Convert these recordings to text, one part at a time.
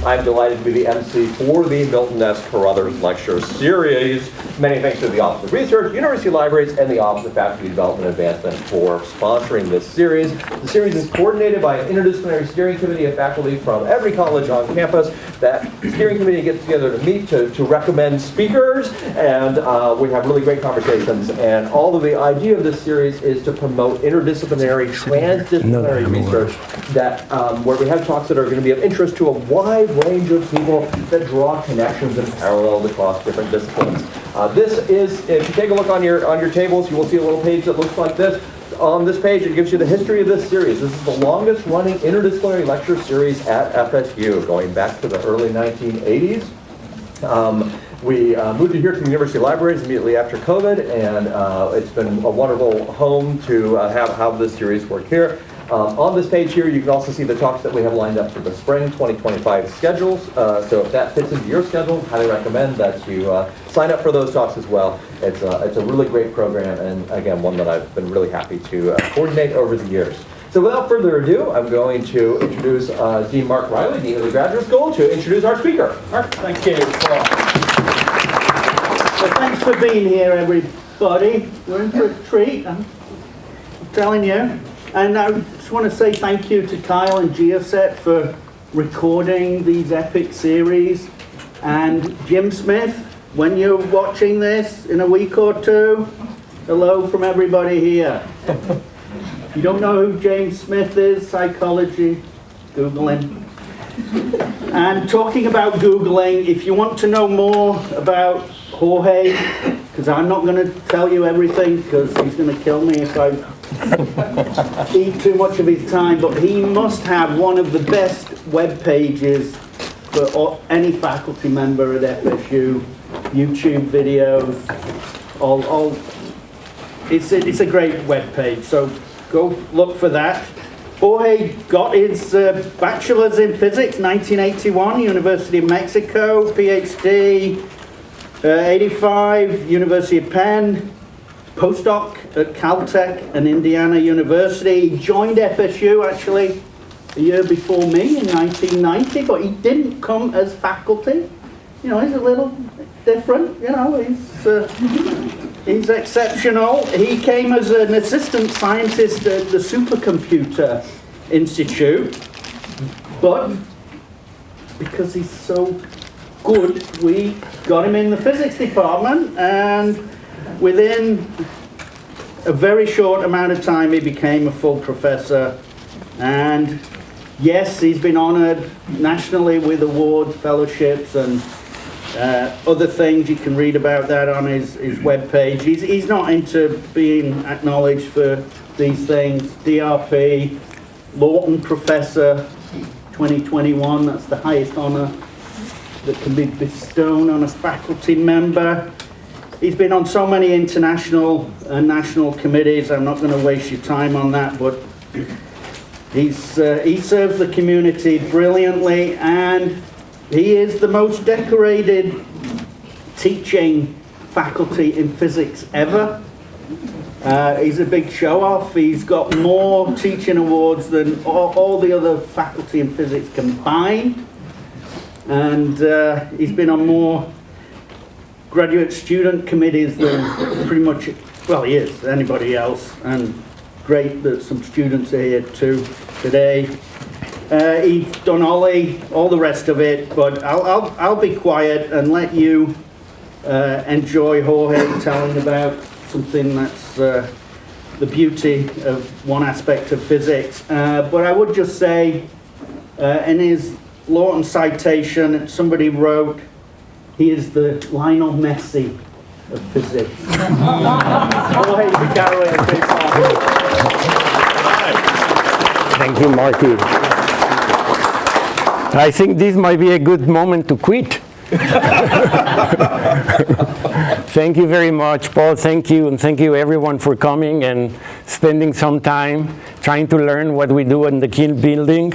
I'm delighted to be the MC for the Milton S. Carothers Lecture Series. Many thanks to the Office of Research, University Libraries, and the Office of Faculty Development and Advancement for sponsoring this series. The series is coordinated by an interdisciplinary steering committee of faculty from every college on campus. That steering committee gets together to meet to recommend speakers, and we have really great conversations. And all of the idea of this series is to promote interdisciplinary, transdisciplinary research that where we have talks that are going to be of interest to a wide range of people that draw connections and parallels across different disciplines. This is, if you take a look on your tables, you will see a little page that looks like this. On this page, it gives you the history of this series. This is the longest running interdisciplinary lecture series at FSU, going back to the early 1980s. We moved here to the University Libraries immediately after COVID, and it's been a wonderful home to have this series work here. On this page here, you can also see the talks that we have lined up for the spring 2025 schedules. So if that fits into your schedule, I highly recommend that you sign up for those talks as well. It's a really great program, and again, one that I've been really happy to coordinate over the years. So without further ado, I'm going to introduce Dean Mark Riley, Dean of the Graduate School, to introduce our speaker. Mark. Thank you. So thanks for being here, everybody. We're in for a treat, I'm telling you. And I just want to say thank you to Kyle and Geoset for recording these epic series. And Jim Smith, when you're watching this in a week or two, hello from everybody here. If you don't know who James Smith is, psychology, Google him. And talking about Googling, if you want to know more about Jorge, because I'm not going to tell you everything, because he's going to kill me if I eat too much of his time, but he must have one of the best web pages for any faculty member at FSU. YouTube videos, it's a great web page, so go look for that. Jorge got his bachelor's in physics, 1981, University of Mexico, PhD, 85, University of Penn, postdoc at Caltech and Indiana University. He joined FSU actually a year before me in 1990, but he didn't come as faculty. You know, he's a little different, you know, he's exceptional. He came as an assistant scientist at the Supercomputer Institute, but because he's so good, we got him in the physics department, and within a very short amount of time he became a full professor. And yes, he's been honored nationally with awards, fellowships, and other things. You can read about that on his webpage. He's not into being acknowledged for these things. DRP, Lawton Professor 2021, that's the highest honor that can be bestowed on a faculty member. He's been on so many international and national committees. I'm not going to waste your time on that, but he serves the community brilliantly, and he is the most decorated teaching faculty in physics ever. He's a big show-off. He's got more teaching awards than all the other faculty in physics combined. And he's been on more graduate student committees than pretty much, well, he is, anybody else. And great that some students are here too today. He's done all the rest of it, but I'll be quiet and let you enjoy Jorge telling about something that's the beauty of one aspect of physics. But I would just say, in his Lawton citation, somebody wrote, he is the Lionel Messi of physics. Jorge Piekarewicz. Thank you, Marty. I think this might be a good moment to quit. Thank you very much, Paul. Thank you, and thank you everyone for coming and spending some time trying to learn what we do in the Kin building,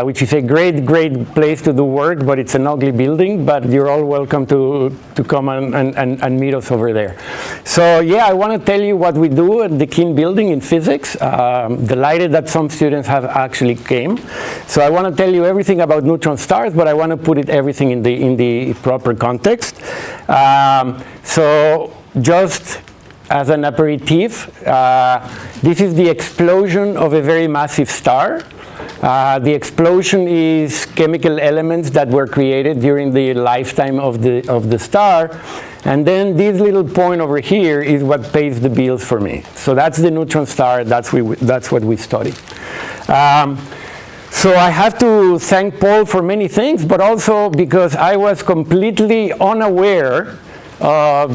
which is a great, great place to do work, but it's an ugly building, but you're all welcome to come and meet us over there. So yeah, I want to tell you what we do at the Kin building in physics. Delighted that some students have actually came. So I want to tell you everything about neutron stars, but I want to put everything in the proper context. So just as an aperitif, this is the explosion of a very massive star. The explosion is chemical elements that were created during the lifetime of the star. And then this little point over here is what pays the bills for me. So that's the neutron star. That's what we study. So I have to thank Paul for many things, but also because I was completely unaware,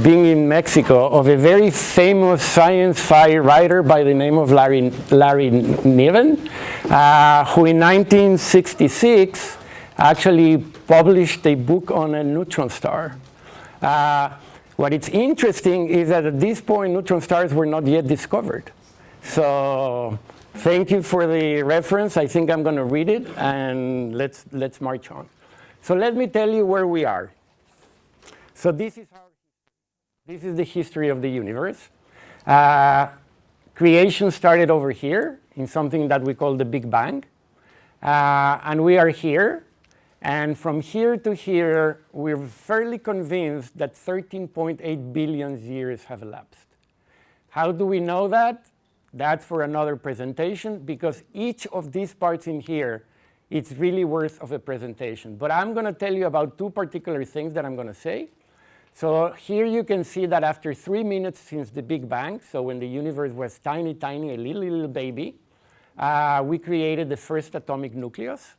being in Mexico, of a very famous science writer by the name of Larry Niven, who in 1966 actually published a book on a neutron star. What is interesting is that at this point, neutron stars were not yet discovered. So thank you for the reference. I think I'm going to read it, and let's march on. So let me tell you where we are. So this is the history of the universe. Creation started over here in something that we call the Big Bang. And we are here. And from here to here, we're fairly convinced that 13.8 billion years have elapsed. How do we know that? That's for another presentation, because each of these parts in here, it's really worth of a presentation. But I'm going to tell you about two particular things that I'm going to say. So here you can see that after 3 minutes since the Big Bang, so when the universe was tiny, tiny, a little baby, we created the first atomic nucleus.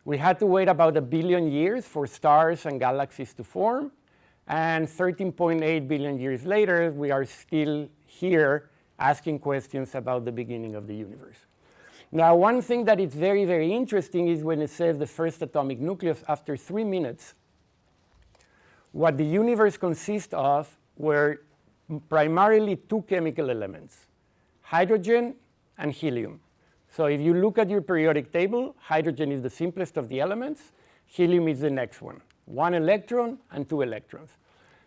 We had to wait about 1 billion years for stars and galaxies to form. And 13.8 billion years later, we are still here asking questions about the beginning of the universe. Now, one thing that is very, very interesting is when it says the first atomic nucleus, after 3 minutes, what the universe consists of were primarily two chemical elements, hydrogen and helium. So if you look at your periodic table, hydrogen is the simplest of the elements, helium is the next one, 1 electron and 2 electrons.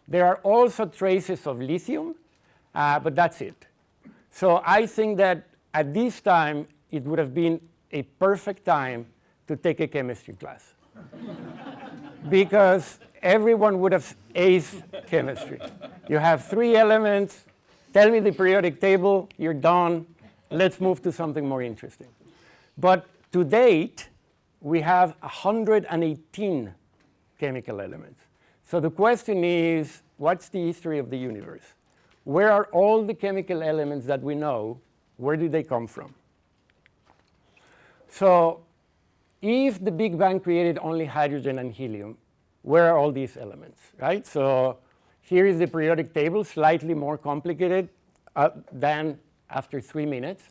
There are also traces of lithium, but that's it. So I think that at this time, it would have been a perfect time to take a chemistry class. Because everyone would have aced chemistry. You have 3 elements, tell me the periodic table, you're done, let's move to something more interesting. But to date, we have 118 chemical elements. So the question is, what's the history of the universe? Where are all the chemical elements that we know? Where did they come from? So if the Big Bang created only hydrogen and helium, where are all these elements, right? So here is the periodic table, slightly more complicated than after 3 minutes.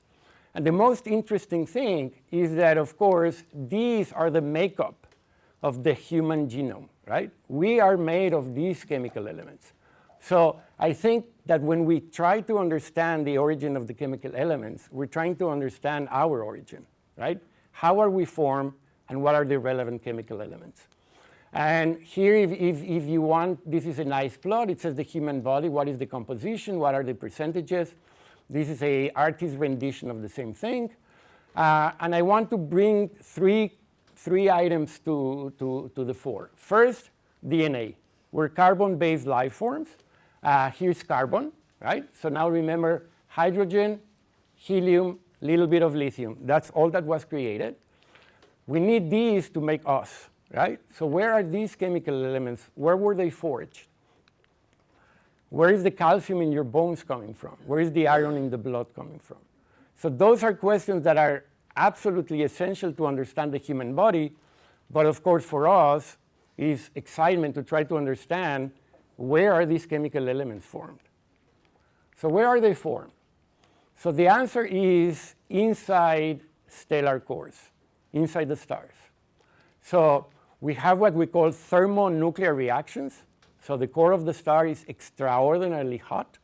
And the most interesting thing is that, of course, these are the makeup of the human genome, right? We are made of these chemical elements. So I think that when we try to understand the origin of the chemical elements, we're trying to understand our origin, right? How are we formed, and what are the relevant chemical elements? And here, if you want, this is a nice plot. It says the human body, what is the composition, what are the percentages. This is an artist's rendition of the same thing. And I want to bring three items to the fore. First, DNA. We're carbon-based life forms. Here's carbon, right? So now remember, hydrogen, helium, little bit of lithium. That's all that was created. We need these to make us, right? So where are these chemical elements? Where were they forged? Where is the calcium in your bones coming from? Where is the iron in the blood coming from? So those are questions that are absolutely essential to understand the human body. But of course, for us, is excitement to try to understand where are these chemical elements formed. So where are they formed? So the answer is inside stellar cores, inside the stars. So we have what we call thermonuclear reactions. So the core of the star is extraordinarily hot.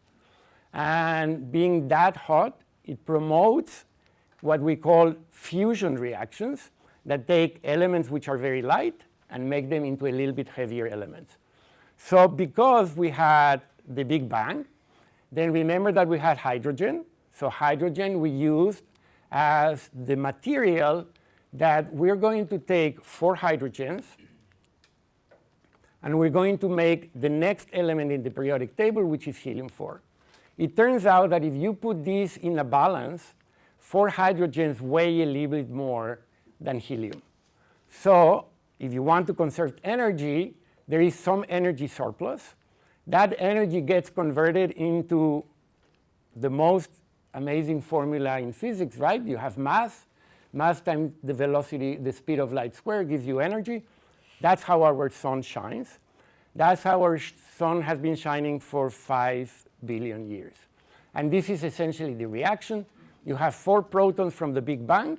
And being that hot, it promotes what we call fusion reactions that take elements which are very light and make them into a little bit heavier elements. So because we had the Big Bang, then remember that we had hydrogen. So hydrogen we used as the material that we're going to take 4 hydrogens, and we're going to make the next element in the periodic table, which is helium-4. It turns out that if you put these in a balance, 4 hydrogens weigh a little bit more than helium. So if you want to conserve energy, there is some energy surplus. That energy gets converted into the most amazing formula in physics, right? You have mass. Mass times the velocity, the speed of light squared gives you energy. That's how our sun shines. That's how our sun has been shining for 5 billion years. And this is essentially the reaction. You have 4 protons from the Big Bang.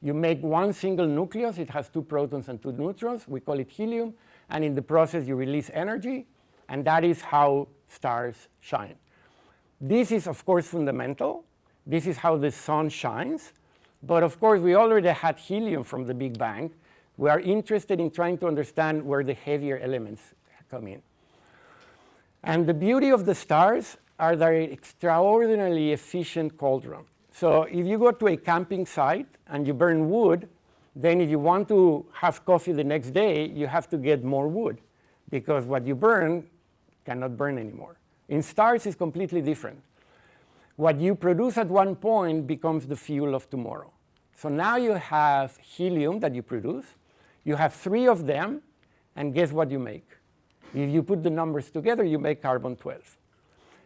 You make one single nucleus. It has 2 protons and 2 neutrons. We call it helium. And in the process, you release energy. And that is how stars shine. This is, of course, fundamental. This is how the sun shines. But of course, we already had helium from the Big Bang. We are interested in trying to understand where the heavier elements come in. And the beauty of the stars are their extraordinarily efficient cauldron. So if you go to a camping site and you burn wood, then if you want to have coffee the next day, you have to get more wood, because what you burn cannot burn anymore. In stars, it's completely different. What you produce at one point becomes the fuel of tomorrow. So now you have helium that you produce. You have 3 of them, and guess what you make? If you put the numbers together, you make carbon-12.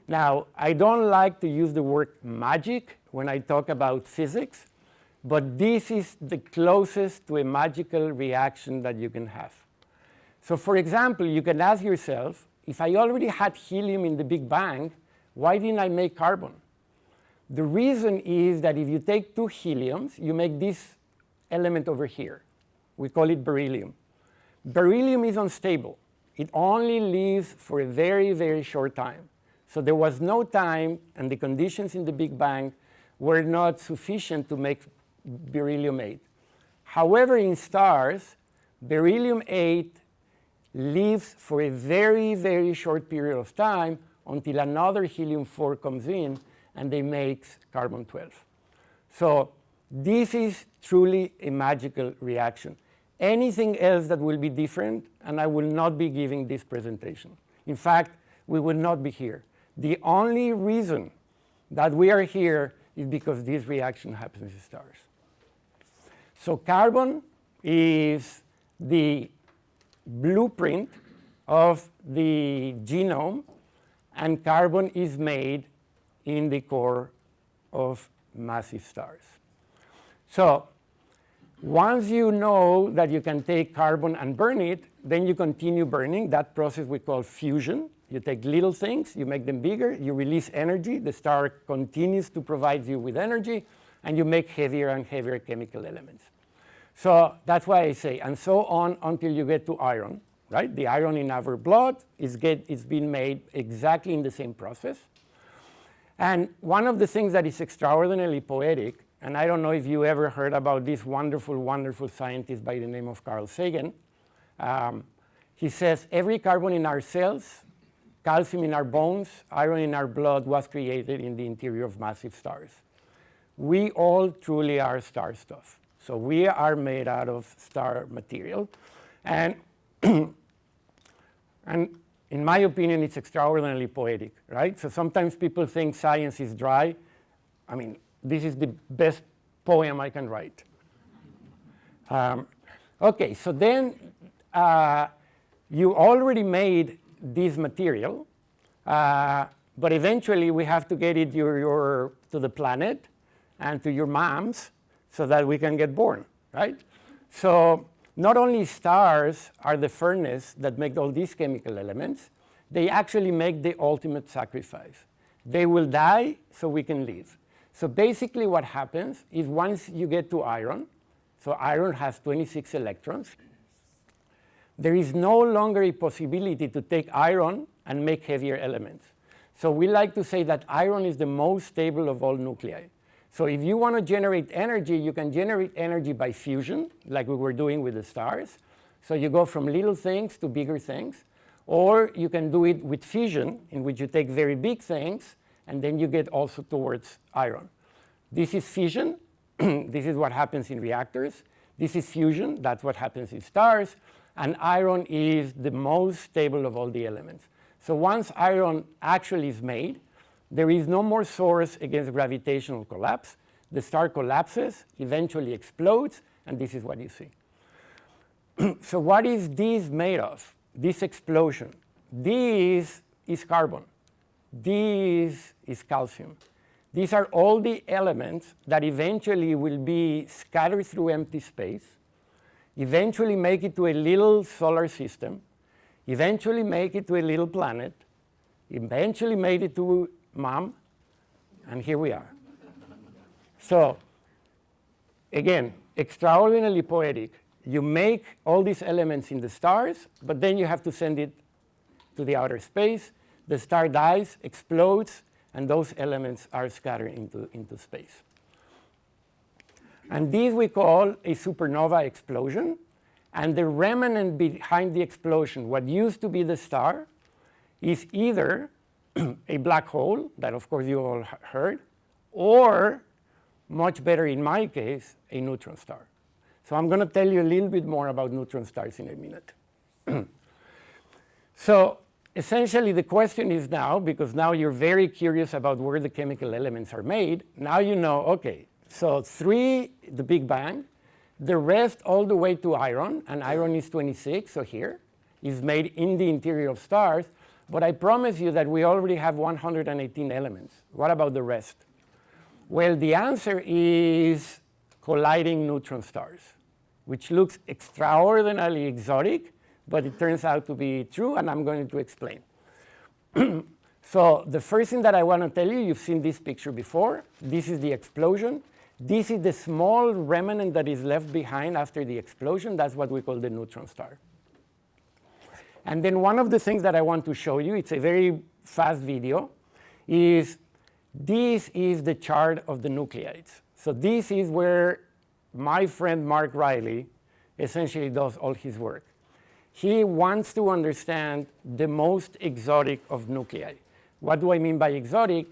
Now, I don't like to use the word magic when I talk about physics, but this is the closest to a magical reaction that you can have. So for example, you can ask yourself, if I already had helium in the Big Bang, why didn't I make carbon? The reason is that if you take 2 heliums, you make this element over here. We call it beryllium. Beryllium is unstable. It only lives for a very, very short time. So there was no time, and the conditions in the Big Bang were not sufficient to make beryllium-8. However, in stars, beryllium-8 lives for a very, very short period of time until another helium-4 comes in, and they make carbon-12. So this is truly a magical reaction. Anything else that will be different, and I will not be giving this presentation. In fact, we will not be here. The only reason that we are here is because this reaction happens in stars. So carbon is the blueprint of the genome, and carbon is made in the core of massive stars. So once you know that you can take carbon and burn it, then you continue burning. That process we call fusion. You take little things, you make them bigger, you release energy, the star continues to provide you with energy, and you make heavier and heavier chemical elements. So that's why I say, and so on until you get to iron, right? The iron in our blood is being made exactly in the same process. And one of the things that is extraordinarily poetic, and I don't know if you ever heard about this wonderful, wonderful scientist by the name of Carl Sagan. He says, every carbon in our cells, calcium in our bones, iron in our blood was created in the interior of massive stars. We all truly are star stuff. So we are made out of star material. And, and in my opinion, it's extraordinarily poetic, right? So sometimes people think science is dry. I mean, this is the best poem I can write. Okay, so then you already made this material, but eventually we have to get it to the planet and to your moms so that we can get born, right? So not only stars are the furnace that make all these chemical elements, they actually make the ultimate sacrifice. They will die so we can live. So basically what happens is once you get to iron, so iron has 26 electrons, there is no longer a possibility to take iron and make heavier elements. So we like to say that iron is the most stable of all nuclei. So if you want to generate energy, you can generate energy by fusion, like we were doing with the stars. So you go from little things to bigger things. Or you can do it with fission, in which you take very big things, and then you get also towards iron. This is fission. This is what happens in reactors. This is fusion. That's what happens in stars. And iron is the most stable of all the elements. So once iron actually is made, there is no more source against gravitational collapse. The star collapses, eventually explodes, and this is what you see. So what is this made of? This explosion. This is carbon. This is calcium. These are all the elements that eventually will be scattered through empty space, eventually make it to a little solar system, eventually make it to a little planet, eventually made it to Mom, and here we are. So, again, extraordinarily poetic. You make all these elements in the stars, but then you have to send it to the outer space. The star dies, explodes, and those elements are scattered into space. And this we call a supernova explosion. And the remnant behind the explosion, what used to be the star, is either a black hole, that of course you all heard, or, much better in my case, a neutron star. So I'm going to tell you a little bit more about neutron stars in a minute. So essentially the question is now, because now you're very curious about where the chemical elements are made, now you know, okay, so 3, the Big Bang, the rest all the way to iron, and iron is 26, so here, is made in the interior of stars. But I promise you that we already have 118 elements. What about the rest? Well, the answer is colliding neutron stars, which looks extraordinarily exotic, but it turns out to be true, and I'm going to explain. So the first thing that I want to tell you, you've seen this picture before. This is the explosion. This is the small remnant that is left behind after the explosion. That's what we call the neutron star. And then one of the things that I want to show you, it's a very fast video, is this is the chart of the nuclides. So this is where my friend Mark Riley essentially does all his work. He wants to understand the most exotic of nuclei. What do I mean by exotic?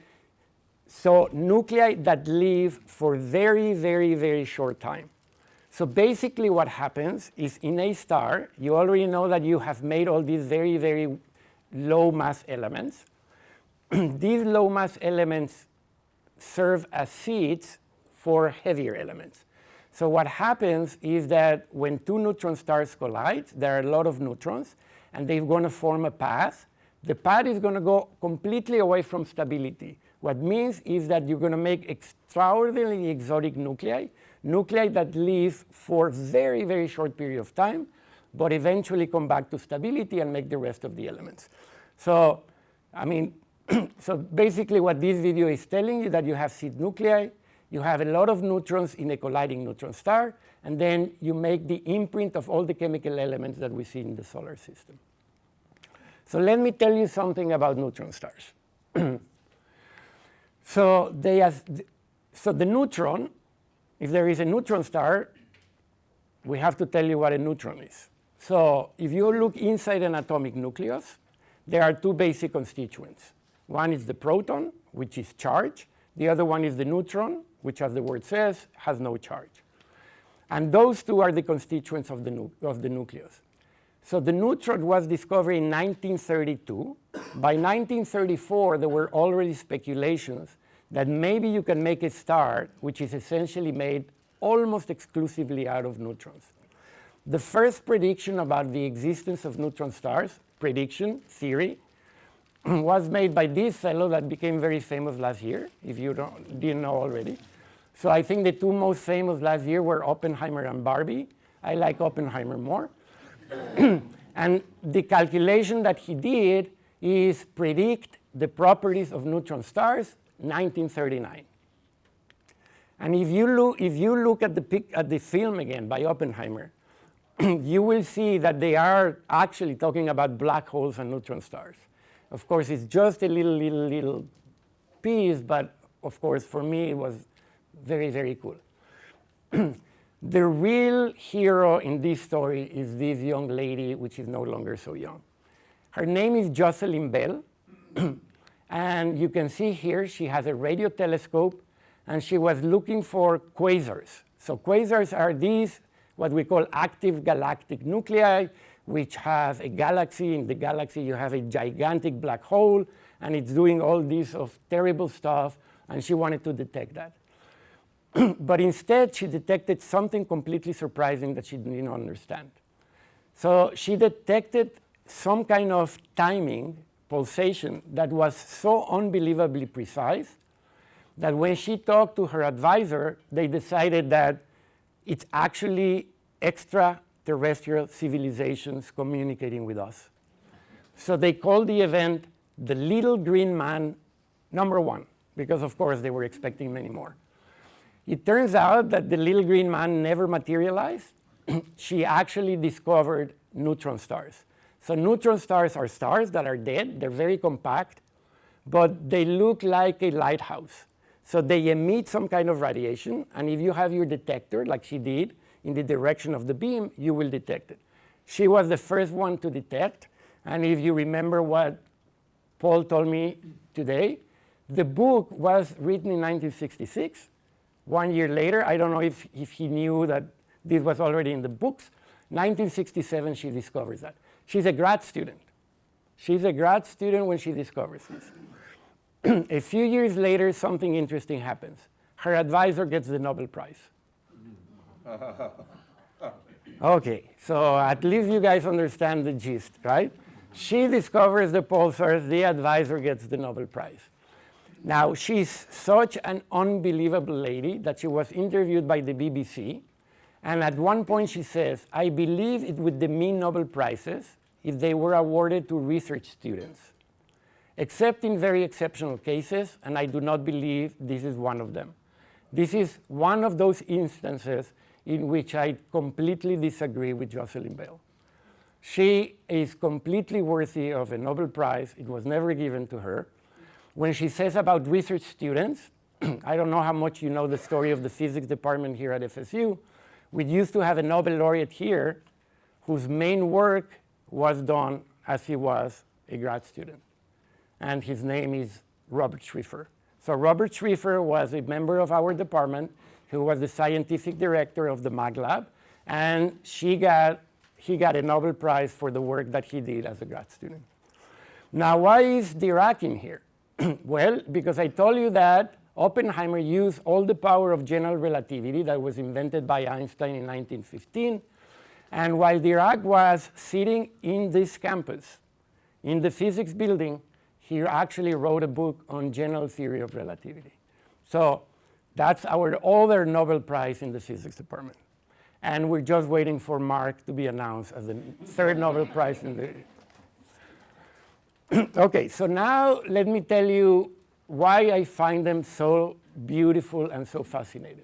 So nuclei that live for very, very, very short time. So basically what happens is in a star, you already know that you have made all these very, very low mass elements. These low mass elements serve as seeds for heavier elements. So what happens is that when 2 neutron stars collide, there are a lot of neutrons, and they're going to form a path. The path is going to go completely away from stability. What means is that you're going to make extraordinarily exotic nuclei that live for a very, very short period of time, but eventually come back to stability and make the rest of the elements. So, I mean, so basically what this video is telling you that you have seed nuclei, you have a lot of neutrons in a colliding neutron star, and then you make the imprint of all the chemical elements that we see in the solar system. So let me tell you something about neutron stars. So the neutron, if there is a neutron star, we have to tell you what a neutron is. So if you look inside an atomic nucleus, there are 2 basic constituents. One is the proton, which is charge. The other one is the neutron, which, as the word says, has no charge. And those 2 are the constituents of the nucleus. So the neutron was discovered in 1932. By 1934, there were already speculations that maybe you can make a star which is essentially made almost exclusively out of neutrons. The first prediction about the existence of neutron stars, theory, was made by this fellow that became very famous last year, if you didn't know already. So I think the 2 most famous last year were Oppenheimer and Barbie. I like Oppenheimer more. And the calculation that he did is predict the properties of neutron stars, 1939. And if you look at the film again by Oppenheimer, you will see that they are actually talking about black holes and neutron stars. Of course, it's just a little piece, but of course, for me, it was very, very cool. The real hero in this story is this young lady, which is no longer so young. Her name is Jocelyn Bell. And you can see here, she has a radio telescope, and she was looking for quasars. So quasars are these, what we call active galactic nuclei, which has a galaxy. In the galaxy, you have a gigantic black hole, and it's doing all this of terrible stuff, and she wanted to detect that. But instead, she detected something completely surprising that she didn't understand. So she detected some kind of timing pulsation that was so unbelievably precise that when she talked to her advisor, they decided that it's actually extraterrestrial civilizations communicating with us. So they called the event the Little Green Man #1, because of course they were expecting many more. It turns out that the Little Green Man never materialized. She actually discovered neutron stars. So neutron stars are stars that are dead. They're very compact, but they look like a lighthouse. So they emit some kind of radiation, and if you have your detector, like she did, in the direction of the beam, you will detect it. She was the first one to detect, and if you remember what Paul told me today, the book was written in 1966. 1 year later, I don't know if he knew that this was already in the books. 1967, she discovers that. She's a grad student. She's a grad student when she discovers this. A few years later, something interesting happens. Her advisor gets the Nobel Prize. Okay, so at least you guys understand the gist, right? She discovers the pulsars, the advisor gets the Nobel Prize. Now, she's such an unbelievable lady that she was interviewed by the BBC, and at one point she says, I believe it would demean Nobel Prizes if they were awarded to research students, except in very exceptional cases, and I do not believe this is one of them. This is one of those instances in which I completely disagree with Jocelyn Bell. She is completely worthy of a Nobel Prize. It was never given to her. When she says about research students, I don't know how much you know the story of the physics department here at FSU. We used to have a Nobel laureate here whose main work was done as he was a grad student. And his name is Robert Schrieffer. So Robert Schrieffer was a member of our department who was the scientific director of the Mag Lab, and he got a Nobel Prize for the work that he did as a grad student. Now, why is Dirac in here? Well, because I told you that Oppenheimer used all the power of general relativity that was invented by Einstein in 1915. And while Dirac was sitting in this campus, in the physics building, he actually wrote a book on general theory of relativity. So that's our other Nobel Prize in the physics department. And we're just waiting for Mark to be announced as the third Nobel Prize in the... Okay, so now let me tell you why I find them so beautiful and so fascinating.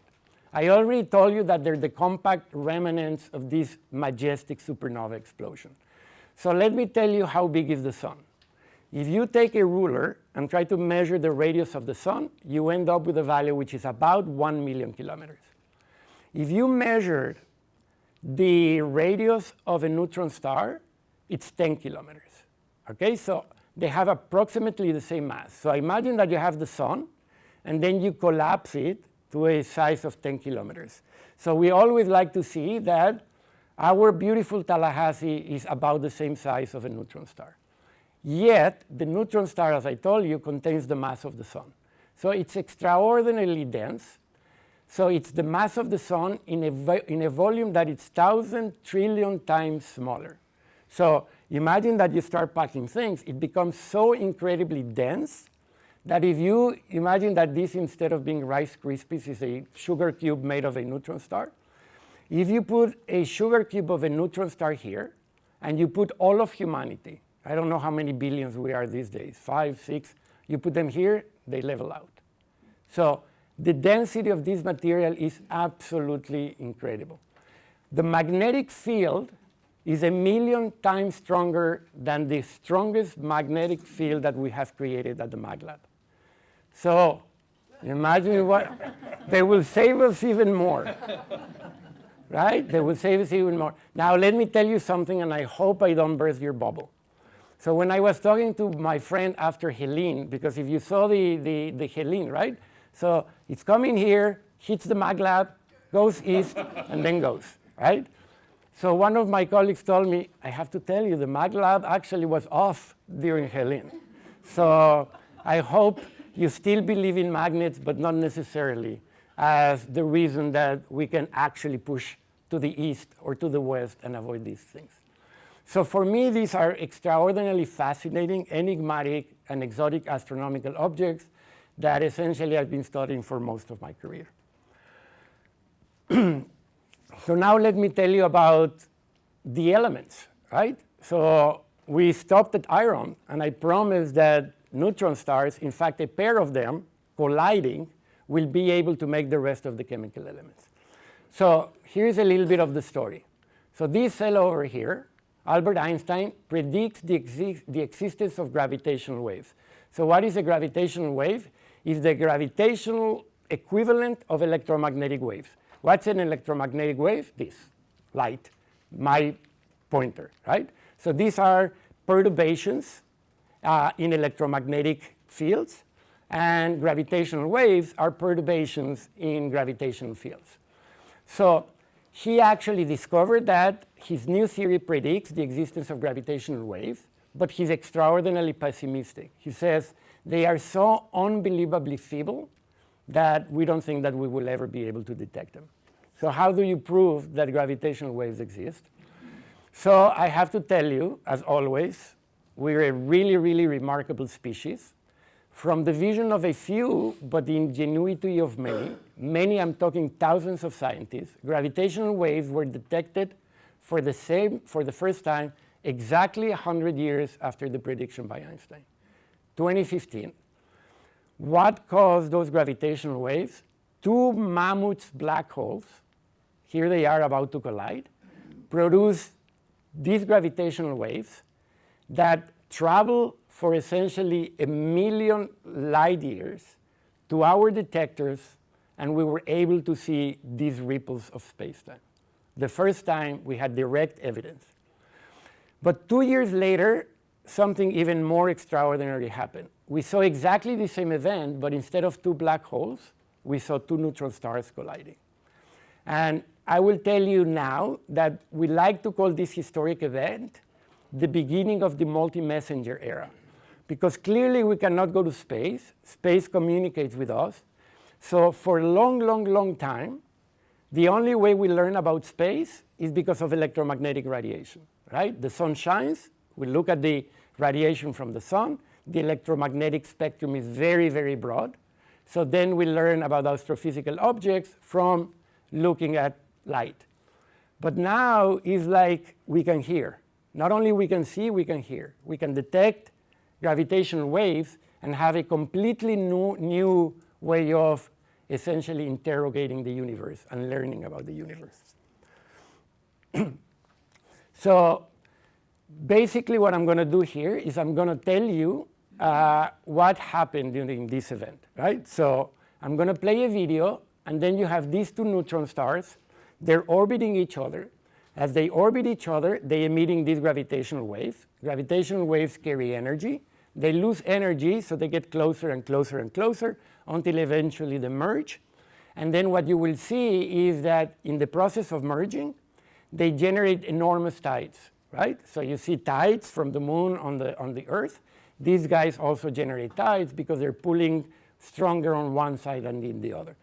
I already told you that they're the compact remnants of this majestic supernova explosion. So let me tell you how big is the sun. If you take a ruler and try to measure the radius of the sun, you end up with a value which is about 1 million kilometers. If you measured the radius of a neutron star, it's 10 kilometers. Okay, so they have approximately the same mass. So imagine that you have the sun, and then you collapse it to a size of 10 kilometers. So we always like to see that our beautiful Tallahassee is about the same size of a neutron star. Yet, the neutron star, as I told you, contains the mass of the sun. So it's extraordinarily dense. So it's the mass of the sun in a volume that is 1,000 trillion times smaller. So imagine that you start packing things. It becomes so incredibly dense that if you imagine that this, instead of being Rice Krispies, is a sugar cube made of a neutron star, if you put a sugar cube of a neutron star here, and you put all of humanity, I don't know how many billions we are these days, 5, 6, you put them here, they level out. So the density of this material is absolutely incredible. The magnetic field is 1,000,000 times stronger than the strongest magnetic field that we have created at the MagLab. So imagine what, they will save us even more, right? They will save us even more. Now let me tell you something, and I hope I don't burst your bubble. So when I was talking to my friend after Helene, because if you saw the Helene, right? So it's coming here, hits the MagLab, goes east, and then goes, right? So one of my colleagues told me, I have to tell you, the MagLab actually was off during Helene. So I hope you still believe in magnets, but not necessarily as the reason that we can actually push to the east or to the west and avoid these things. So for me, these are extraordinarily fascinating, enigmatic, and exotic astronomical objects that essentially I've been studying for most of my career. So now let me tell you about the elements, right? So we stopped at iron, and I promised that neutron stars, in fact, a pair of them colliding, will be able to make the rest of the chemical elements. So here's a little bit of the story. So this fellow over here, Albert Einstein, predicts the existence of gravitational waves. So what is a gravitational wave? It's the gravitational equivalent of electromagnetic waves. What's an electromagnetic wave? This, light, my pointer, right? So these are perturbations in electromagnetic fields, and gravitational waves are perturbations in gravitational fields. So he actually discovered that his new theory predicts the existence of gravitational waves, but he's extraordinarily pessimistic. He says they are so unbelievably feeble that we don't think that we will ever be able to detect them. So how do you prove that gravitational waves exist? So I have to tell you, as always, we're a really, really remarkable species. From the vision of a few, but the ingenuity of many, I'm talking thousands of scientists, gravitational waves were detected for the first time exactly 100 years after the prediction by Einstein, 2015. What caused those gravitational waves? Two mammoth black holes, here they are about to collide, produce these gravitational waves that travel for essentially 1,000,000 light years to our detectors, and we were able to see these ripples of space-time. The first time we had direct evidence. But 2 years later, something even more extraordinary happened. We saw exactly the same event, but instead of two black holes, we saw two neutron stars colliding. And I will tell you now that we like to call this historic event the beginning of the multi-messenger era, because clearly we cannot go to space. Space communicates with us. So for a long, long, long time, the only way we learn about space is because of electromagnetic radiation, right? The sun shines, we look at the radiation from the sun, the electromagnetic spectrum is very, very broad. So then we learn about astrophysical objects from looking at light. But now it's like we can hear. Not only we can see, we can hear. We can detect gravitational waves and have a completely new way of essentially interrogating the universe and learning about the universe. So basically what I'm going to do here is I'm going to tell you what happened during this event, right? So I'm going to play a video, and then you have these two neutron stars. They're orbiting each other. As they orbit each other, they're emitting these gravitational waves. Gravitational waves carry energy. They lose energy, so they get closer and closer and closer until eventually they merge. And then what you will see is that in the process of merging, they generate enormous tides, right? So you see tides from the moon on the Earth. These guys also generate tides because they're pulling stronger on one side than in the other.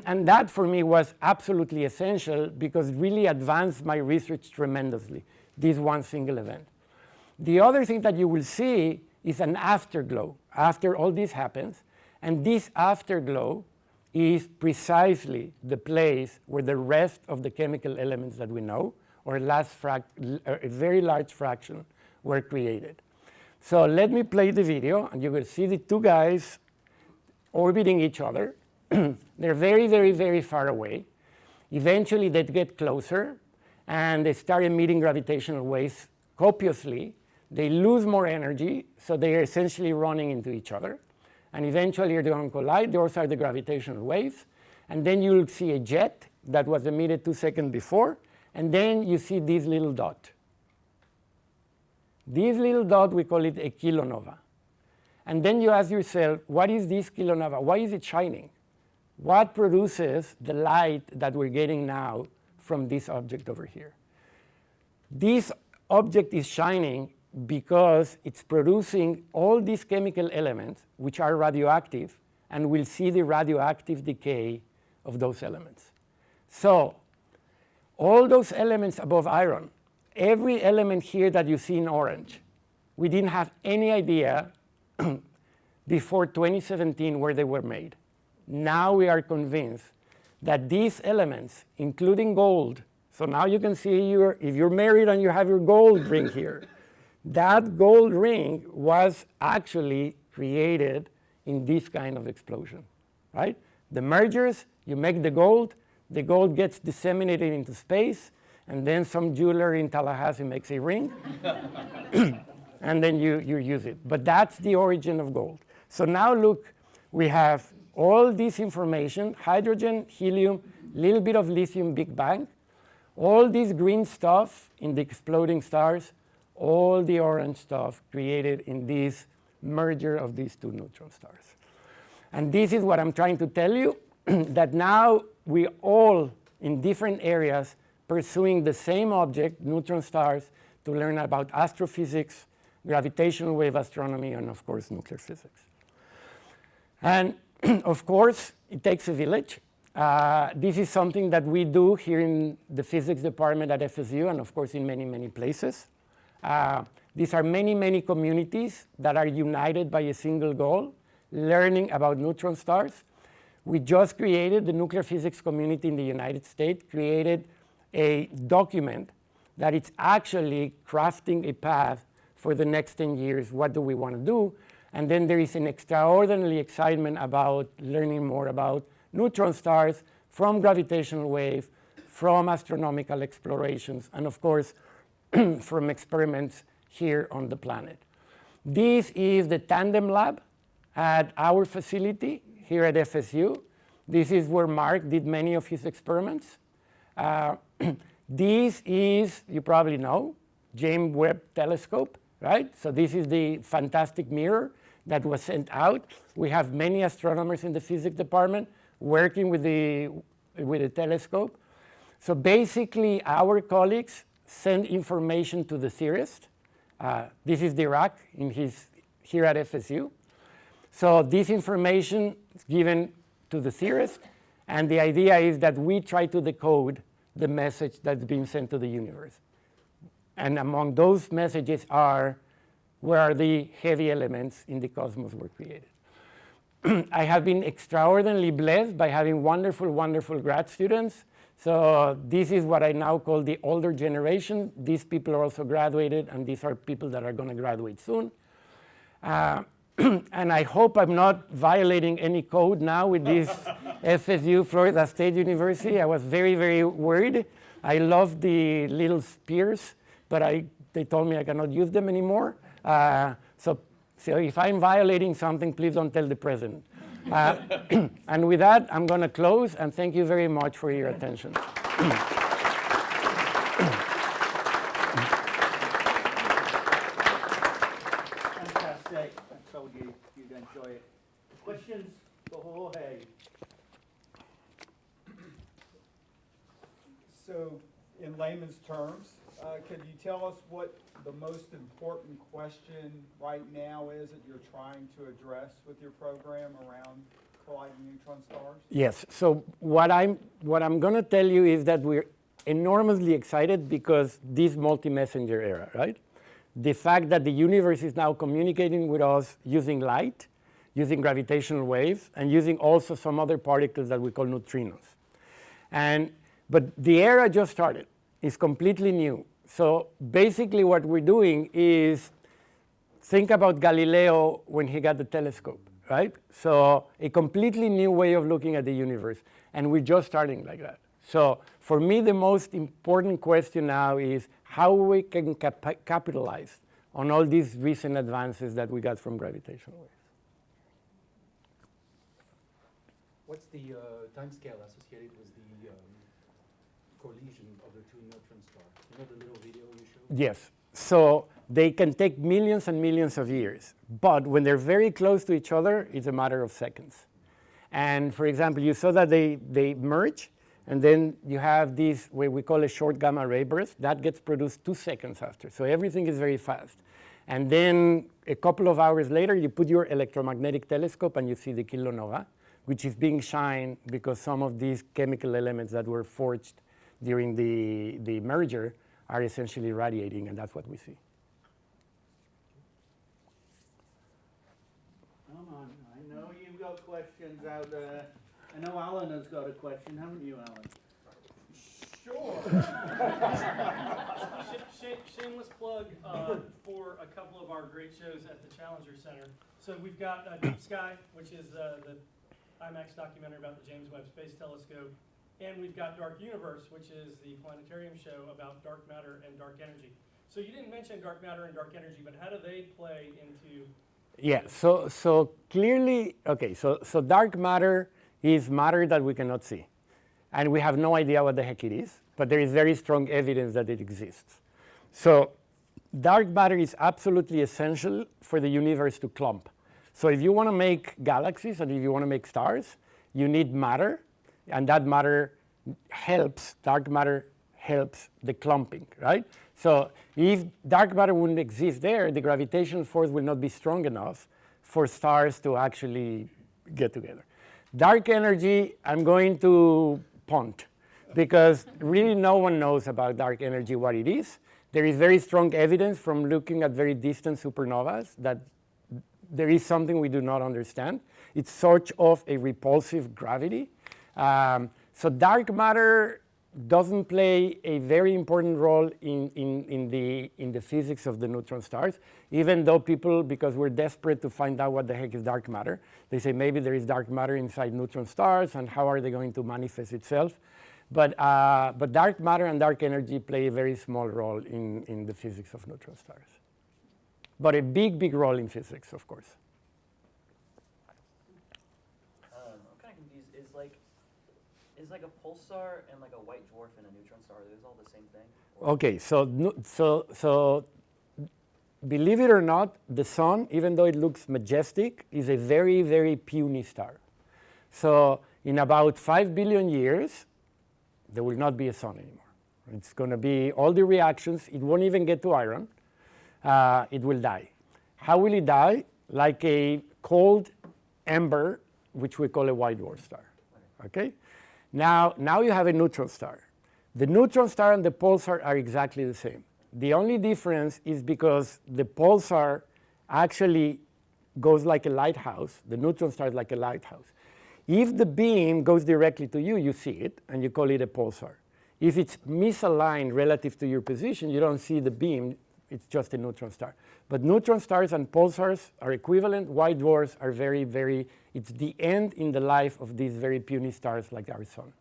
And that for me was absolutely essential because it really advanced my research tremendously, this one single event. The other thing that you will see is an afterglow after all this happens. And this afterglow is precisely the place where the rest of the chemical elements that we know, or a very large fraction, were created. So let me play the video, and you will see the two guys orbiting each other. They're very, very, very far away. Eventually, they get closer, and they start emitting gravitational waves copiously. They lose more energy, so they are essentially running into each other. And eventually, they're going to collide. Those are the gravitational waves. And then you'll see a jet that was emitted 2 seconds before. And then you see this little dot. This little dot, we call it a kilonova. And then you ask yourself, what is this kilonova? Why is it shining? What produces the light that we're getting now from this object over here? This object is shining because it's producing all these chemical elements which are radioactive, and we'll see the radioactive decay of those elements. So all those elements above iron, every element here that you see in orange, we didn't have any idea before 2017 where they were made. Now we are convinced that these elements, including gold, so now you can see if you're married and you have your gold ring here, that gold ring was actually created in this kind of explosion, right? The mergers, you make the gold gets disseminated into space, and then some jeweler in Tallahassee makes a ring, and then you use it. But that's the origin of gold. So now look, we have all this information, hydrogen, helium, little bit of lithium, Big Bang, all this green stuff in the exploding stars, all the orange stuff created in this merger of these two neutron stars. And this is what I'm trying to tell you, that now we all, in different areas, pursuing the same object, neutron stars, to learn about astrophysics, gravitational wave astronomy, and of course, nuclear physics. And of course, it takes a village. This is something that we do here in the physics department at FSU, and of course in many, many places. These are many, many communities that are united by a single goal, learning about neutron stars. We just created, the nuclear physics community in the United States created a document that it's actually crafting a path for the next 10 years. What do we want to do? And then there is an extraordinary excitement about learning more about neutron stars from gravitational wave, from astronomical explorations, and of course, from experiments here on the planet. This is the tandem lab at our facility here at FSU. This is where Mark did many of his experiments. This is, you probably know, James Webb Telescope, right? So this is the fantastic mirror that was sent out. We have many astronomers in the physics department working with the telescope. So basically, our colleagues send information to the theorist. This is Dirac here at FSU. So this information is given to the theorist, and the idea is that we try to decode the message that's being sent to the universe. And among those messages are, where are the heavy elements in the cosmos were created? I have been extraordinarily blessed by having wonderful, wonderful grad students. So this is what I now call the older generation. These people are also graduated, and these are people that are going to graduate soon. And I hope I'm not violating any code now with this FSU, Florida State University. I was very, very worried. I love the little spears, but they told me I cannot use them anymore. So if I'm violating something, please don't tell the president. And with that, I'm going to close, and thank you very much for your attention. Fantastic. I told you you'd enjoy it. Questions for Jorge? So, in layman's terms, could you tell us what the most important question right now is that you're trying to address with your program around colliding neutron stars? Yes. So what I'm going to tell you is that we're enormously excited because this multi-messenger era, right? The fact that the universe is now communicating with us using light, using gravitational waves, and using also some other particles that we call neutrinos. But the era just started. It's completely new. So basically what we're doing is think about Galileo when he got the telescope, right? So a completely new way of looking at the universe. And we're just starting like that. So for me, the most important question now is how we can capitalize on all these recent advances that we got from gravitational waves. What's the time scale associated with the collision of the two neutron stars? You know the little video you showed? Yes. So they can take millions and millions of years. But when they're very close to each other, it's a matter of seconds. And for example, you saw that they merge, and then you have this, what we call a short gamma ray burst, that gets produced 2 seconds after. So everything is very fast. And then a couple of hours later, you put your electromagnetic telescope and you see the kilonova, which is being shined because some of these chemical elements that were forged during the merger are essentially radiating, and that's what we see. Come on, I know you've got questions out there. I know Alan has got a question, haven't you, Alan? Sure. Shameless plug for a couple of our great shows at the Challenger Center. So we've got Deep Sky, which is the IMAX documentary about the James Webb Space Telescope. And we've got Dark Universe, which is the planetarium show about dark matter and dark energy. So you didn't mention dark matter and dark energy, but how do they play into... Yeah, so clearly, okay, so dark matter is matter that we cannot see. And we have no idea what the heck it is, but there is very strong evidence that it exists. So dark matter is absolutely essential for the universe to clump. So if you want to make galaxies and if you want to make stars, you need matter, and that matter helps, dark matter helps the clumping, right? So if dark matter wouldn't exist there, the gravitational force will not be strong enough for stars to actually get together. Dark energy, I'm going to punt, because really no one knows about dark energy what it is. There is very strong evidence from looking at very distant supernovas that there is something we do not understand. It's sort of a repulsive gravity. So dark matter doesn't play a very important role in the physics of the neutron stars, even though people, because we're desperate to find out what the heck is dark matter, they say maybe there is dark matter inside neutron stars, and how are they going to manifest itself? But dark matter and dark energy play a very small role in the physics of neutron stars. But a big, big role in physics, of course. I'm kind of confused. Is like a pulsar and like a white dwarf and a neutron star, are those all the same thing? Or Okay, so believe it or not, the sun, even though it looks majestic, is a very, very puny star. So in about 5 billion years, there will not be a sun anymore. It's going to be all the reactions. It won't even get to iron. It will die. How will it die? Like a cold ember, which we call a white dwarf star. Okay? Now you have a neutron star. The neutron star and the pulsar are exactly the same. The only difference is because the pulsar actually goes like a lighthouse. The neutron star is like a lighthouse. If the beam goes directly to you, you see it, and you call it a pulsar. If it's misaligned relative to your position, you don't see the beam. It's just a neutron star. But neutron stars and pulsars are equivalent. White dwarfs are very, very, it's the end in the life of these very puny stars like our sun.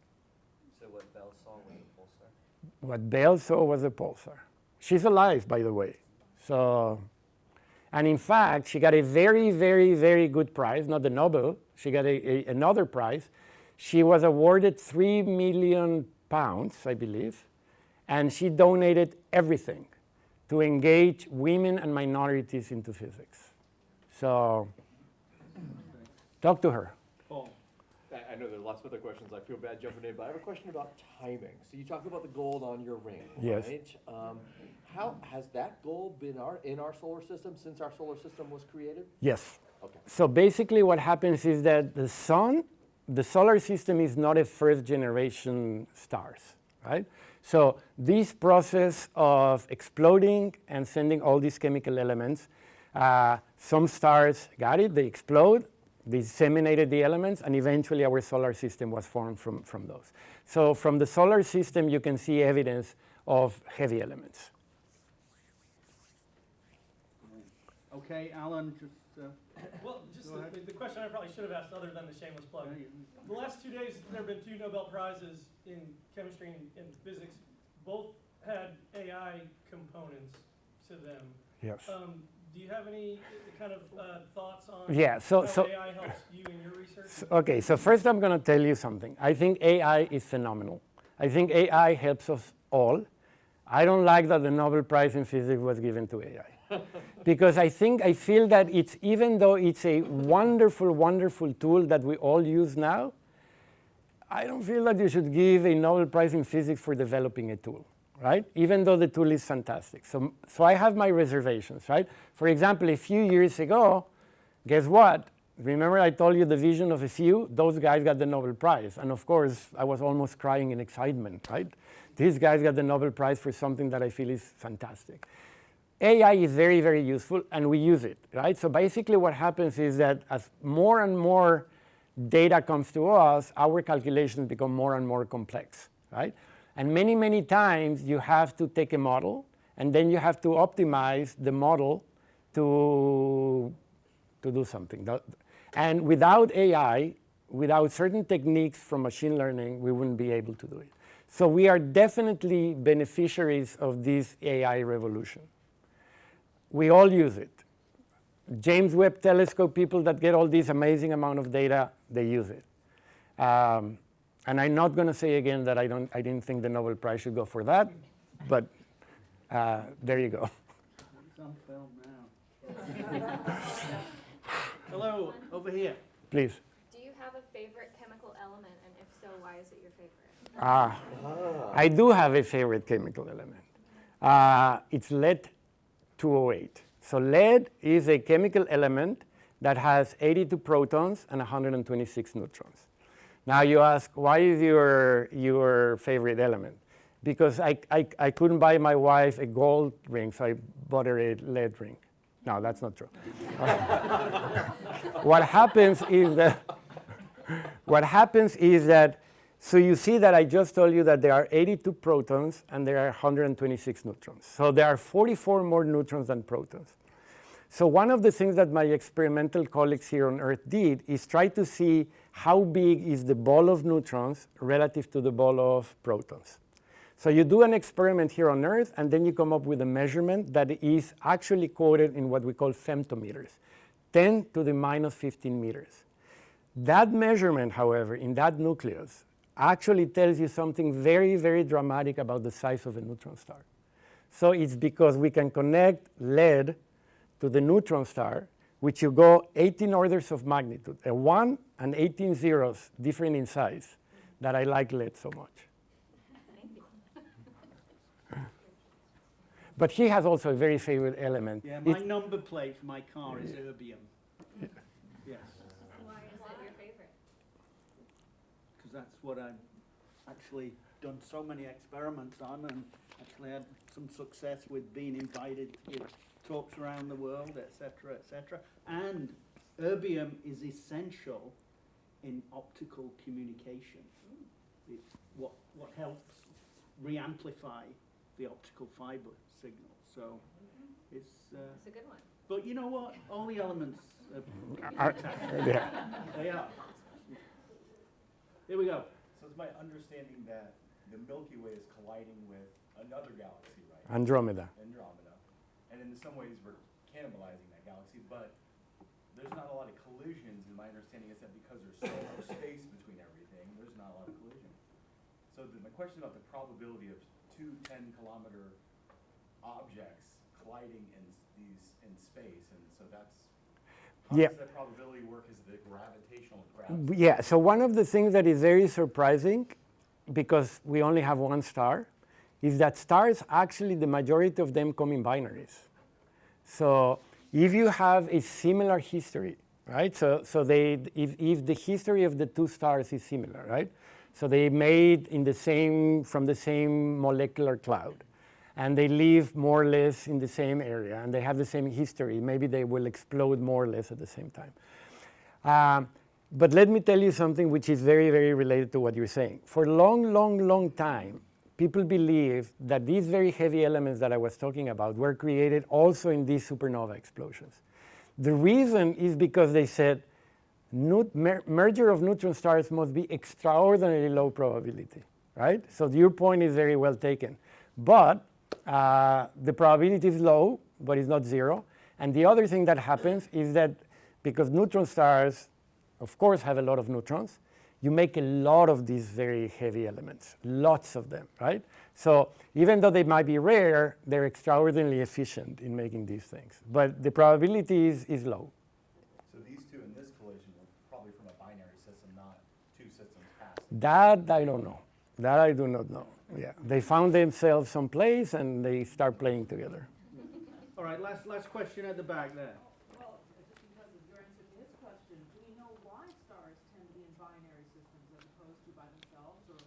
So what Bell saw was a pulsar? What Bell saw was a pulsar. She's alive, by the way. So, and in fact, she got a very, very, very good prize, not the Nobel. She got another prize. She was awarded £3 million, I believe, and she donated everything to engage women and minorities into physics. So, talk to her. Paul, I know there are lots of other questions. I feel bad jumping in, but I have a question about timing. So you talked about the gold on your ring, Yes. right? How has that gold been in our solar system since our solar system was created? Yes. Okay. So basically what happens is that the sun, the solar system is not a first generation stars, right? So this process of exploding and sending all these chemical elements, some stars got it, they explode, they disseminated the elements, and eventually our solar system was formed from those. So from the solar system, you can see evidence of heavy elements. Okay, Alan, just... Well, just Go ahead. the question I probably should have asked other than the shameless plug. The last 2 days, there have been 2 Nobel Prizes in chemistry and physics. Both had AI components to them. Yes. Do you have any kind of thoughts on Yeah, how AI helps you in your research? Okay, so first I'm going to tell you something. I think AI is phenomenal. I think AI helps us all. I don't like that the Nobel Prize in Physics was given to AI. Because I feel that it's, even though it's a wonderful, wonderful tool that we all use now, I don't feel that you should give a Nobel Prize in Physics for developing a tool, right? Even though the tool is fantastic. So I have my reservations, right? For example, a few years ago, guess what? Remember I told you the vision of a few? Those guys got the Nobel Prize. And of course, I was almost crying in excitement, right? These guys got the Nobel Prize for something that I feel is fantastic. AI is very, very useful, and we use it, right? So basically what happens is that as more and more data comes to us, our calculations become more and more complex, right? And many, many times you have to take a model, and then you have to optimize the model to do something. And without AI, without certain techniques from machine learning, we wouldn't be able to do it. So we are definitely beneficiaries of this AI revolution. We all use it. James Webb Telescope people that get all this amazing amount of data, they use it. And I'm not going to say again that I didn't think the Nobel Prize should go for that, but there you go. It's on film now. Hello, over here. Please. Do you have a favorite chemical element, and if so, why is it your favorite? I do have a favorite chemical element. It's lead 208. So lead is a chemical element that has 82 protons and 126 neutrons. Now you ask, why is your favorite element? Because I couldn't buy my wife a gold ring, so I bought her a lead ring. No, that's not true. What happens is that, so you see that I just told you that there are 82 protons and there are 126 neutrons. So there are 44 more neutrons than protons. So one of the things that my experimental colleagues here on Earth did is try to see how big is the ball of neutrons relative to the ball of protons. So you do an experiment here on Earth, and then you come up with a measurement that is actually quoted in what we call femtometers, 10 to the minus 15 meters. That measurement, however, in that nucleus, actually tells you something very, very dramatic about the size of a neutron star. So it's because we can connect lead to the neutron star, which you go 18 orders of magnitude, a 1 and 18 zeros different in size, that I like lead so much. But he has also a very favorite element. Yeah, my number plate for my car is erbium. Yes. Why is it your favorite? Because that's what I've actually done so many experiments on, and actually had some success with being invited to give talks around the world, etc., etc. And erbium is essential in optical communication. It's what helps re-amplify the optical fiber signal. So it's It's a good one. but you know what? All the elements Are- intact. yeah. They are. Here we go. So it's my understanding that the Milky Way is colliding with another galaxy, right? Andromeda. Andromeda. And in some ways we're cannibalizing that galaxy, but there's not a lot of collisions, and my understanding is that because there's so much space between everything, there's not a lot of collision. So my question about the probability of two 10-kilometer objects colliding in space, and so that's, how Yeah. does that probability work? Is the gravitational gravity? Yeah, so one of the things that is very surprising, because we only have one star, is that stars, actually the majority of them come in binaries. So if you have a similar history, right? So if the history of the two stars is similar, right? So they made from the same molecular cloud, and they live more or less in the same area, and they have the same history. Maybe they will explode more or less at the same time. But let me tell you something which is very, very related to what you're saying. For a long, long, long time, people believe that these very heavy elements that I was talking about were created also in these supernova explosions. The reason is because they said, merger of neutron stars must be extraordinarily low probability, right? So your point is very well taken. But the probability is low, but it's not zero. And the other thing that happens is that because neutron stars, of course, have a lot of neutrons, you make a lot of these very heavy elements, lots of them, right? So even though they might be rare, they're extraordinarily efficient in making these things. But the probability is low. So these two in this collision were probably from a binary system, not two systems passing. That I don't know. That I do not know. Yeah, they found themselves someplace and they start playing together. All right, last question at the back there. Well, just because of your answer to his question, do we know why stars tend to be in binary systems as opposed to by themselves, or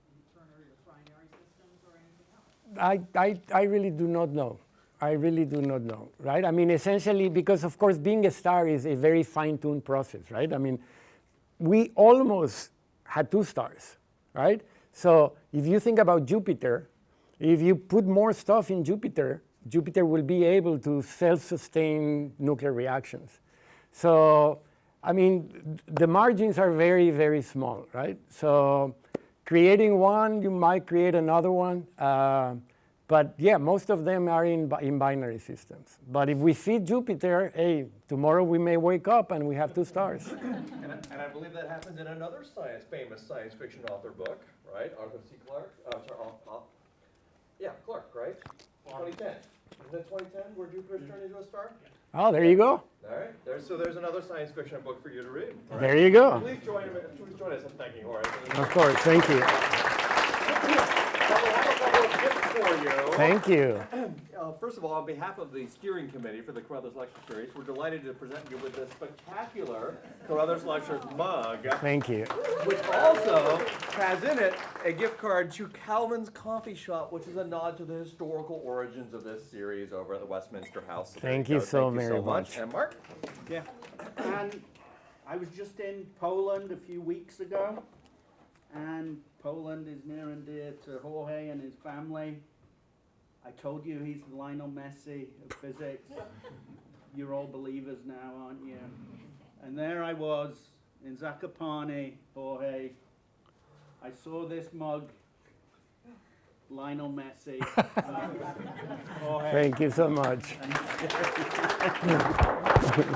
in ternary or trinary systems, or anything else? I really do not know. I really do not know, right? I mean, essentially, because of course, being a star is a very fine-tuned process, right? I mean, we almost had two stars, right? So if you think about Jupiter, if you put more stuff in Jupiter, Jupiter will be able to self-sustain nuclear reactions. So, I mean, the margins are very, very small, right? So creating one, you might create another one. But yeah, most of them are in binary systems. But if we see Jupiter, hey, tomorrow we may wake up and we have two stars. And I believe that happens in another famous science fiction author book, right? Arthur C. Clarke. Yeah, Clarke, right? 2010. Isn't it 2010 where Jupiter's turned into a star? Oh, there you go. All right. So there's another science fiction book for you to read. All right? There you go. Please join us in thanking Jorge. Of course, thank you. For you. Thank you. First of all, on behalf of the steering committee for the Carothers Lecture Series, we're delighted to present you with this spectacular Carothers Lecture mug. Thank you. Which also has in it a gift card to Calvin's Coffee Shop, which is a nod to the historical origins of this series over at the Westminster House. So Thank you so very much. And Mark? Yeah. And I was just in Poland a few weeks ago, and Poland is near and dear to Jorge and his family. I told you he's the Lionel Messi of physics. You're all believers now, aren't you? And there I was in Zakopane, Jorge. I saw this mug, Lionel Messi. Jorge. Thank you so much.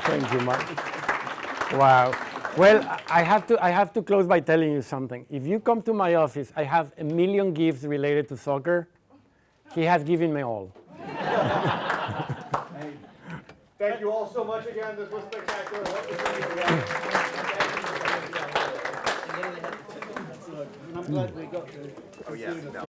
Thank you, Mark. Wow. Well, I have to close by telling you something. If you come to my office, I have 1 million gifts related to soccer. He has given me all. Thank you all so much again. This was spectacular. I'm glad we got to. Oh, yes.